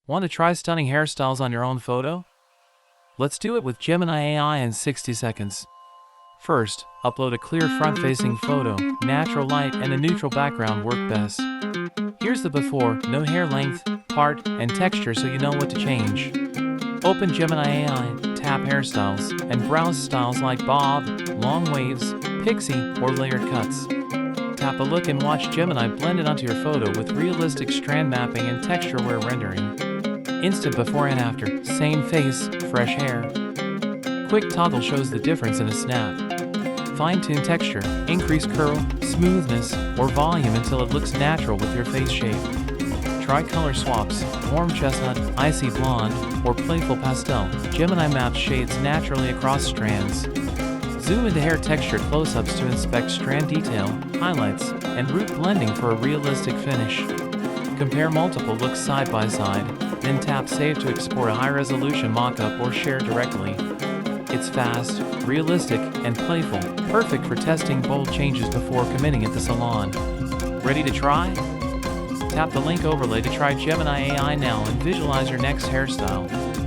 Want to try stunning hairstyles on your own photo? Let's do it with Gemini AI in 60 seconds. First, upload a clear front-facing photo. Natural light and a neutral background work best. Here's the before, no hair length, part, and texture so you know what to change. Open Gemini AI, tap Hairstyles, and browse styles like bob, long waves, pixie, or layered cuts. Tap a look and watch Gemini blend it onto your photo with realistic strand mapping and texture-aware rendering. Instant before and after, same face, fresh hair. Quick toggle shows the difference in a snap. Fine-tune texture, increase curl, smoothness, or volume until it looks natural with your face shape. Try color swaps, warm chestnut, icy blonde, or playful pastel. Gemini maps shades naturally across strands. Zoom into hair texture close-ups to inspect strand detail, highlights, and root blending for a realistic finish. Compare multiple looks side by side, then tap Save to export a high-resolution mock-up or share directly. It's fast, realistic, and playful, perfect for testing bold changes before committing at the salon. Ready to try? Tap the link overlay to try Gemini AI now and visualize your next hairstyle.